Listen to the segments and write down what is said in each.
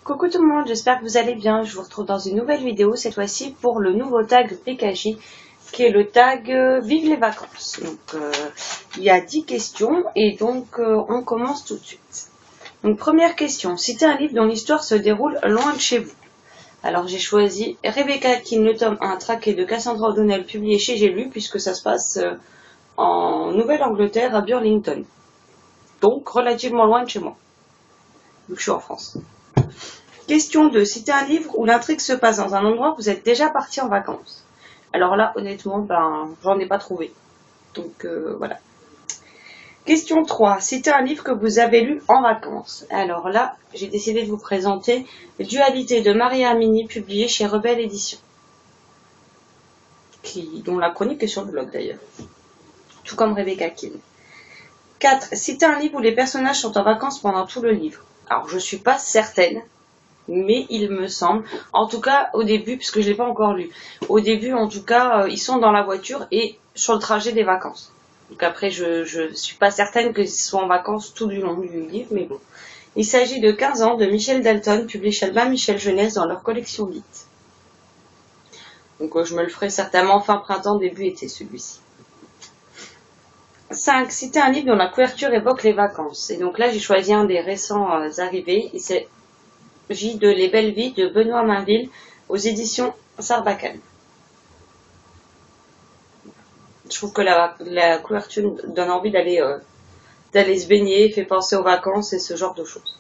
Coucou tout le monde, j'espère que vous allez bien. Je vous retrouve dans une nouvelle vidéo, cette fois-ci pour le nouveau tag PKJ, qui est le tag Vive les vacances. Donc il y a 10 questions et donc on commence tout de suite. Donc première question, citez un livre dont l'histoire se déroule loin de chez vous. Alors j'ai choisi Rebecca King, le tome 1, traqué de Cassandra O'Donnell, publié chez J'ai lu, puisque ça se passe en Nouvelle-Angleterre, à Burlington. Donc relativement loin de chez moi, vu que je suis en France. Question 2. Citez un livre où l'intrigue se passe dans un endroit où vous êtes déjà parti en vacances. Alors là, honnêtement, j'en ai pas trouvé. Donc voilà. Question 3. Citez un livre que vous avez lu en vacances. Alors là, j'ai décidé de vous présenter Dualité de Maria Amini, publié chez Rebelle Éditions. Dont la chronique est sur le blog d'ailleurs. Tout comme Rebecca King. 4. Citez un livre où les personnages sont en vacances pendant tout le livre. Alors je suis pas certaine, mais il me semble, en tout cas au début, puisque je ne l'ai pas encore lu, au début en tout cas, ils sont dans la voiture et sur le trajet des vacances. Donc après, je suis pas certaine qu'ils soient en vacances tout du long du livre, mais bon. Il s'agit de 15 ans de Michel Dalton, publié chez Albin Michel Jeunesse dans leur collection Vite. Donc je me le ferai certainement fin printemps, début été celui-ci. 5. Citer un livre dont la couverture évoque les vacances. Et donc là, j'ai choisi un des récents arrivés. Il s'agit de Les Belles Vies de Benoît Mainville aux éditions Sarbacane. Je trouve que la couverture donne envie d'aller se baigner, fait penser aux vacances et ce genre de choses.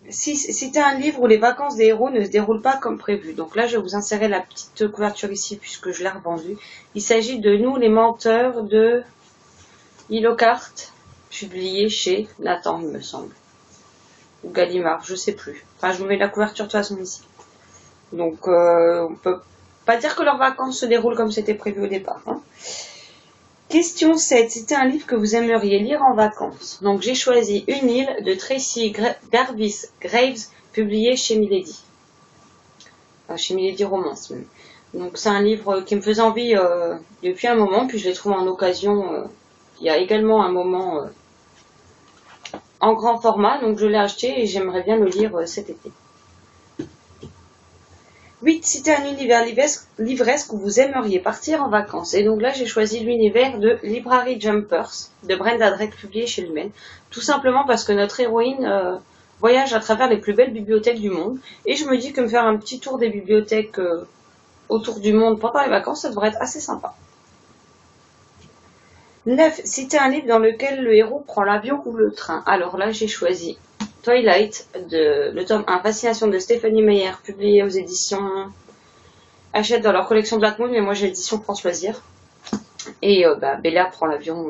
6. Citer un livre où les vacances des héros ne se déroulent pas comme prévu. Donc là, je vais vous insérer la petite couverture ici puisque je l'ai revendue. Il s'agit de Nous les menteurs de Lockhart, publié chez Nathan, il me semble. Ou Gallimard, je sais plus. Enfin, je vous mets la couverture de toute façon ici. Donc, on peut pas dire que leurs vacances se déroulent comme c'était prévu au départ. Hein. Question 7. C'était un livre que vous aimeriez lire en vacances. Donc, j'ai choisi Une île de Tracy Garvis Graves, publié chez Milady. Enfin, chez Milady Romance même. Donc, c'est un livre qui me faisait envie depuis un moment, puis je l'ai trouvé en occasion. Il y a également un moment en grand format, donc je l'ai acheté et j'aimerais bien le lire cet été. 8. Citer un univers livresque où vous aimeriez partir en vacances. Et donc là, j'ai choisi l'univers de Library Jumpers de Brenda Drake, publié chez Lumen. Tout simplement parce que notre héroïne voyage à travers les plus belles bibliothèques du monde. Et je me dis que me faire un petit tour des bibliothèques autour du monde pendant les vacances, ça devrait être assez sympa. 9. Citer un livre dans lequel le héros prend l'avion ou le train. Alors là, j'ai choisi Twilight, le tome 1, Fascination de Stéphanie Meyer, publié aux éditions Hachette dans leur collection Black Moon, mais moi j'ai l'édition France Loisirs. Et Bella prend l'avion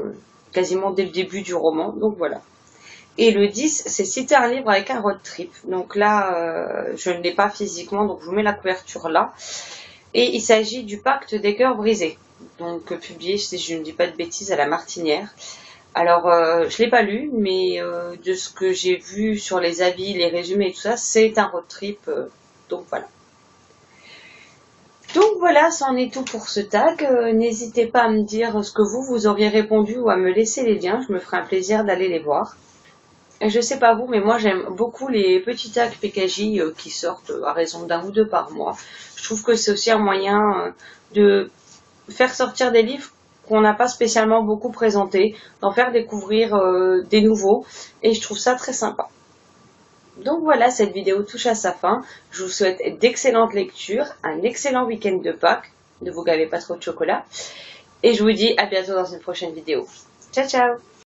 quasiment dès le début du roman, donc voilà. Et le 10, c'est citer un livre avec un road trip. Donc là, je ne l'ai pas physiquement, donc je vous mets la couverture là. Et il s'agit du Pacte des cœurs brisés, donc publié, si je ne dis pas de bêtises, à la Martinière. Alors, je l'ai pas lu, mais de ce que j'ai vu sur les avis, les résumés et tout ça, c'est un road trip, donc voilà. Donc voilà, c'en est tout pour ce tag. N'hésitez pas à me dire ce que vous auriez répondu ou à me laisser les liens, je me ferai un plaisir d'aller les voir. Et je sais pas vous, mais moi j'aime beaucoup les petits tags PKJ qui sortent à raison d'un ou deux par mois. Je trouve que c'est aussi un moyen de faire sortir des livres qu'on n'a pas spécialement beaucoup présentés, d'en faire découvrir des nouveaux, et je trouve ça très sympa. Donc voilà, cette vidéo touche à sa fin. Je vous souhaite d'excellentes lectures, un excellent week-end de Pâques, ne vous gavez pas trop de chocolat, et je vous dis à bientôt dans une prochaine vidéo. Ciao ciao!